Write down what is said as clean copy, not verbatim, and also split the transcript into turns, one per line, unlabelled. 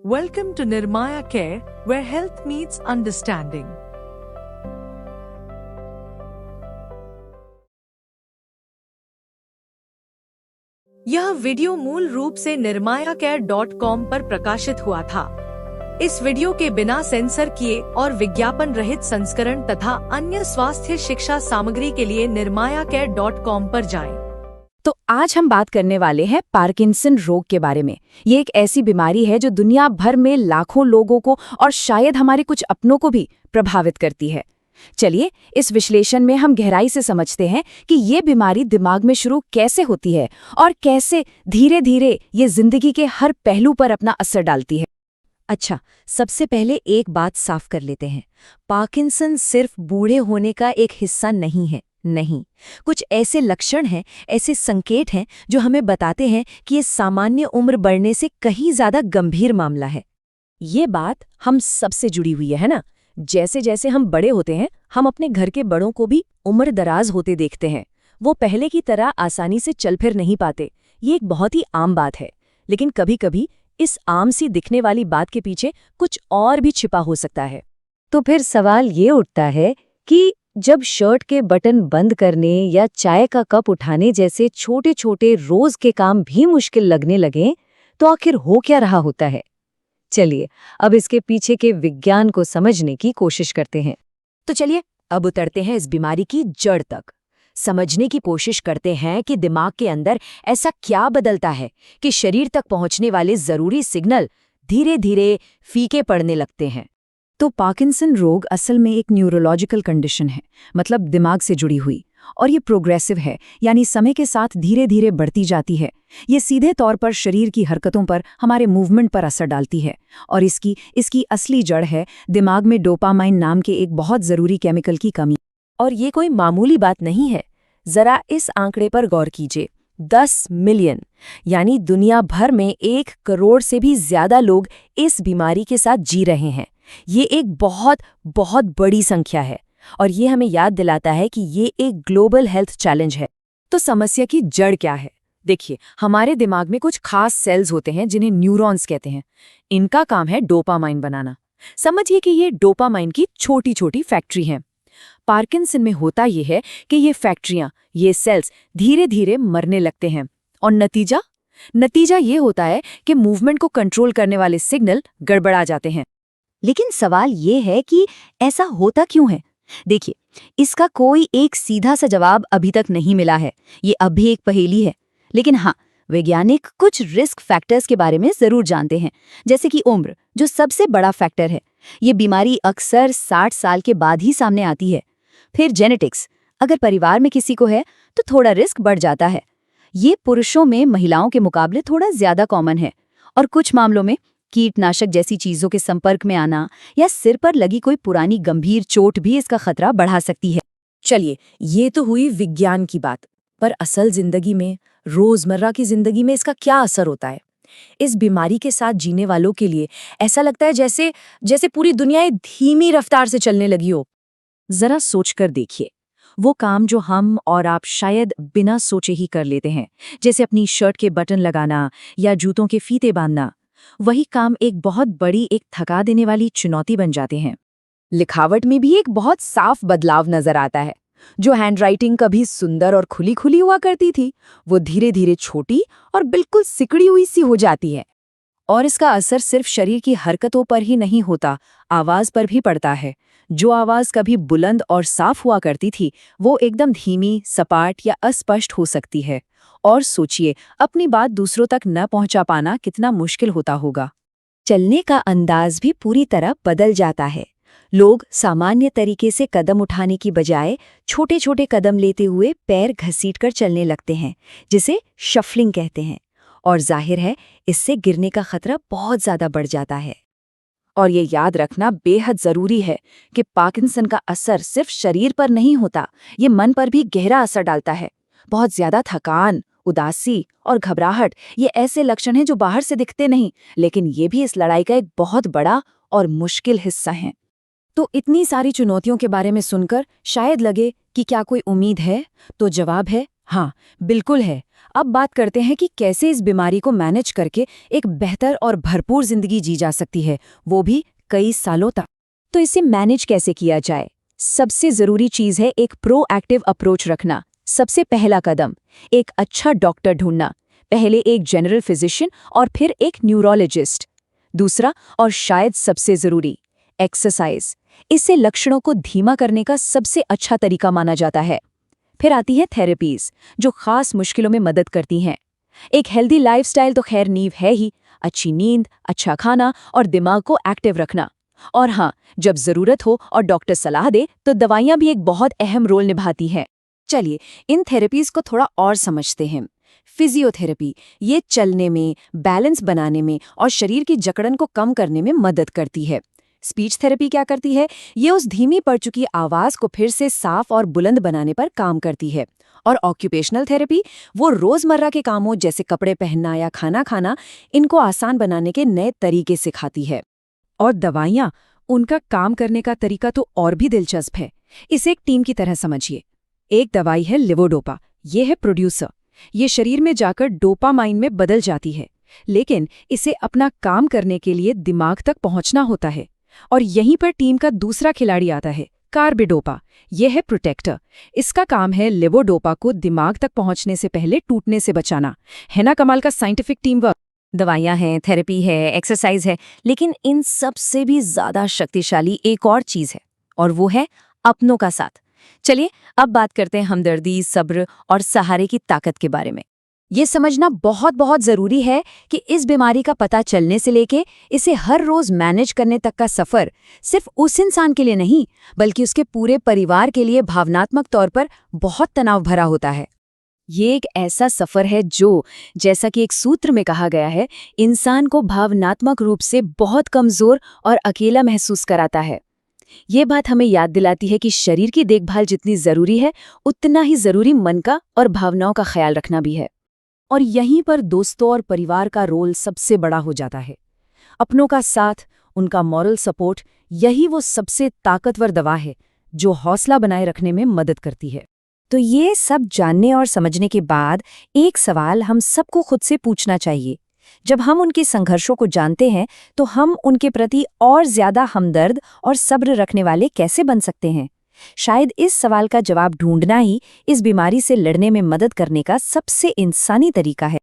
Welcome to Nirmaya Care, where health meets understanding. यह video मूल रूप से nirmayacare.com पर प्रकाशित हुआ था। इस वीडियो के बिना सेंसर किए और विज्ञापन रहित संस्करण तथा अन्य स्वास्थ्य शिक्षा सामग्री के लिए nirmayacare.com पर जाएं।
तो आज हम बात करने वाले हैं पार्किंसन रोग के बारे में। ये एक ऐसी बीमारी है जो दुनिया भर में लाखों लोगों को और शायद हमारे कुछ अपनों को भी प्रभावित करती है। चलिए इस विश्लेषण में हम गहराई से समझते हैं कि ये बीमारी दिमाग में शुरू कैसे होती है और कैसे धीरे धीरे ये जिंदगी के हर पहलू पर अपना असर डालती है। अच्छा, सबसे पहले एक बात साफ कर लेते हैं। पार्किंसन सिर्फ बूढ़े होने का एक हिस्सा नहीं है। नहीं, कुछ ऐसे लक्षण हैं, ऐसे संकेत हैं जो हमें बताते हैं कि ये सामान्य उम्र बढ़ने से कहीं ज्यादा गंभीर मामला है। ये बात हम सबसे जुड़ी हुई है ना? जैसे जैसे हम बड़े होते हैं, हम अपने घर के बड़ों को भी उम्र दराज होते देखते हैं। वो पहले की तरह आसानी से चल फिर नहीं पाते। ये एक बहुत ही आम बात है, लेकिन कभी कभी इस आम सी दिखने वाली बात के पीछे कुछ और भी छिपा हो सकता है। तो फिर सवाल ये उठता है कि जब शर्ट के बटन बंद करने या चाय का कप उठाने जैसे छोटे छोटे रोज के काम भी मुश्किल लगने लगें, तो आखिर हो क्या रहा होता है? चलिए अब इसके पीछे के विज्ञान को समझने की कोशिश करते हैं। तो चलिए अब उतरते हैं इस बीमारी की जड़ तक। समझने की कोशिश करते हैं कि दिमाग के अंदर ऐसा क्या बदलता है कि शरीर तक पहुंचने वाले जरूरी सिग्नल धीरे धीरे फीके पड़ने लगते हैं। तो पार्किंसन रोग असल में एक न्यूरोलॉजिकल कंडीशन है, मतलब दिमाग से जुड़ी हुई, और ये प्रोग्रेसिव है, यानी समय के साथ धीरे धीरे बढ़ती जाती है। ये सीधे तौर पर शरीर की हरकतों पर, हमारे मूवमेंट पर असर डालती है, और इसकी असली जड़ है दिमाग में डोपामाइन नाम के एक बहुत ज़रूरी केमिकल की कमी। और ये कोई मामूली बात नहीं है। ज़रा इस आंकड़े पर गौर कीजिए। 10 मिलियन, यानी दुनिया भर में 1 करोड़ से भी ज़्यादा लोग इस बीमारी के साथ जी रहे हैं। ये एक बहुत बहुत बड़ी संख्या है, और ये हमें याद दिलाता है कि ये एक ग्लोबल हेल्थ चैलेंज है। तो समस्या की जड़ क्या है? देखिए, हमारे दिमाग में कुछ खास सेल्स होते हैं जिन्हें न्यूरॉन्स कहते हैं। इनका काम है डोपामाइन बनाना। समझिए कि ये डोपामाइन की छोटी छोटी फैक्ट्री हैं। पार्किंसन में होता ये है कि ये फैक्ट्रियां, ये सेल्स धीरे धीरे मरने लगते हैं, और नतीजा ये होता है कि मूवमेंट को कंट्रोल करने वाले सिग्नल गड़बड़ा जाते हैं। लेकिन सवाल ये है कि ऐसा होता क्यों है? देखिए, इसका कोई एक सीधा सा जवाब अभी तक नहीं मिला है। ये अब भी एक पहेली है। लेकिन हाँ, वैज्ञानिक कुछ रिस्क फैक्टर्स के बारे में जरूर जानते हैं, जैसे कि उम्र, जो सबसे बड़ा फैक्टर है। ये बीमारी अक्सर 60 साल के बाद ही सामने आती है। फिर जेनेटिक्स, अगर परिवार में किसी को है तो थोड़ा रिस्क बढ़ जाता है। ये पुरुषों में महिलाओं के मुकाबले थोड़ा ज्यादा कॉमन है। और कुछ मामलों में कीटनाशक जैसी चीजों के संपर्क में आना या सिर पर लगी कोई पुरानी गंभीर चोट भी इसका खतरा बढ़ा सकती है। चलिए, ये तो हुई विज्ञान की बात, पर असल जिंदगी में, रोजमर्रा की जिंदगी में इसका क्या असर होता है? इस बीमारी के साथ जीने वालों के लिए ऐसा लगता है जैसे पूरी दुनिया धीमी रफ्तार से चलने लगी हो। जरा सोचकर देखिए, वो काम जो हम और आप शायद बिना सोचे ही कर लेते हैं, जैसे अपनी शर्ट के बटन लगाना या जूतों के फीते बांधना, वही काम एक बहुत बड़ी, एक थका देने वाली चुनौती बन जाते हैं। लिखावट में भी एक बहुत साफ बदलाव नजर आता है। जो हैंडराइटिंग कभी सुंदर और खुली खुली हुआ करती थी, वो धीरे धीरे छोटी और बिल्कुल सिकड़ी हुई सी हो जाती है। और इसका असर सिर्फ शरीर की हरकतों पर ही नहीं होता, आवाज पर भी पड़ता है। जो आवाज कभी बुलंद और साफ हुआ करती थी, वो एकदम धीमी, सपाट या अस्पष्ट हो सकती है। और सोचिए, अपनी बात दूसरों तक न पहुंचा पाना कितना मुश्किल होता होगा। चलने का अंदाज भी पूरी तरह बदल जाता है। लोग सामान्य तरीके से कदम उठाने की बजाय छोटे छोटे कदम लेते हुए पैर घसीटकर चलने लगते हैं, जिसे शफलिंग कहते हैं। और जाहिर है, इससे गिरने का खतरा बहुत ज्यादा बढ़ जाता है। और ये याद रखना बेहद जरूरी है कि पार्किंसन का असर सिर्फ शरीर पर नहीं होता, ये मन पर भी गहरा असर डालता है। बहुत ज्यादा थकान, उदासी और घबराहट, ये ऐसे लक्षण हैं जो बाहर से दिखते नहीं, लेकिन ये भी इस लड़ाई का एक बहुत बड़ा और मुश्किल हिस्सा हैं। तो इतनी सारी चुनौतियों के बारे में सुनकर शायद लगे कि क्या कोई उम्मीद है? तो जवाब है हाँ, बिल्कुल है। अब बात करते हैं कि कैसे इस बीमारी को मैनेज करके एक बेहतर और भरपूर जिंदगी जी जा सकती है, वो भी कई सालों तक। तो इसे मैनेज कैसे किया जाए? सबसे जरूरी चीज है एक प्रोएक्टिव अप्रोच रखना। सबसे पहला कदम, एक अच्छा डॉक्टर ढूंढना। पहले एक जनरल फिजिशियन और फिर एक न्यूरोलॉजिस्ट। दूसरा और शायद सबसे जरूरी, एक्सरसाइज। इससे लक्षणों को धीमा करने का सबसे अच्छा तरीका माना जाता है। फिर आती है थेरेपीज, जो खास मुश्किलों में मदद करती हैं। एक हेल्दी लाइफस्टाइल तो खैर नींव है ही, अच्छी नींद, अच्छा खाना और दिमाग को एक्टिव रखना। और हाँ, जब जरूरत हो और डॉक्टर सलाह दे तो दवाइयाँ भी एक बहुत अहम रोल निभाती हैं। चलिए इन थेरेपीज को थोड़ा और समझते हैं। फिजियोथेरेपी, ये चलने में, बैलेंस बनाने में और शरीर की जकड़न को कम करने में मदद करती है। स्पीच थेरेपी क्या करती है? ये उस धीमी पड़ चुकी आवाज को फिर से साफ और बुलंद बनाने पर काम करती है। और ऑक्यूपेशनल थेरेपी, वो रोजमर्रा के कामों जैसे कपड़े पहनना या खाना खाना, इनको आसान बनाने के नए तरीके सिखाती है। और दवाइयाँ, उनका काम करने का तरीका तो और भी दिलचस्प है। इसे एक टीम की तरह समझिए। एक दवाई है लिवोडोपा, ये है प्रोड्यूसर। ये शरीर में जाकर डोपामाइन में बदल जाती है, लेकिन इसे अपना काम करने के लिए दिमाग तक पहुंचना होता है। और यहीं पर टीम का दूसरा खिलाड़ी आता है, कार्बिडोपा। यह है प्रोटेक्टर। इसका काम है लिवोडोपा को दिमाग तक पहुंचने से पहले टूटने से बचाना। है ना कमाल का साइंटिफिक टीम वर्क? दवाइयाँ हैं, थेरेपी है, एक्सरसाइज है, लेकिन इन सब से भी ज्यादा शक्तिशाली एक और चीज है, और वो है अपनों का साथ। चलिए अब बात करते हैं हमदर्दी, सब्र और सहारे की ताकत के बारे में। ये समझना बहुत बहुत जरूरी है कि इस बीमारी का पता चलने से लेके इसे हर रोज मैनेज करने तक का सफर सिर्फ उस इंसान के लिए नहीं, बल्कि उसके पूरे परिवार के लिए भावनात्मक तौर पर बहुत तनाव भरा होता है। ये एक ऐसा सफर है जो, जैसा कि एक सूत्र में कहा गया है, इंसान को भावनात्मक रूप से बहुत कमजोर और अकेला महसूस कराता है। ये बात हमें याद दिलाती है कि शरीर की देखभाल जितनी जरूरी है, उतना ही जरूरी मन का और भावनाओं का ख्याल रखना भी है। और यहीं पर दोस्तों और परिवार का रोल सबसे बड़ा हो जाता है। अपनों का साथ, उनका मॉरल सपोर्ट, यही वो सबसे ताकतवर दवा है जो हौसला बनाए रखने में मदद करती है। तो ये सब जानने और समझने के बाद एक सवाल हम सबको खुद से पूछना चाहिए। जब हम उनके संघर्षों को जानते हैं तो हम उनके प्रति और ज्यादा हमदर्द और सब्र रखने वाले कैसे बन सकते हैं? शायद इस सवाल का जवाब ढूंढना ही इस बीमारी से लड़ने में मदद करने का सबसे इंसानी तरीका है।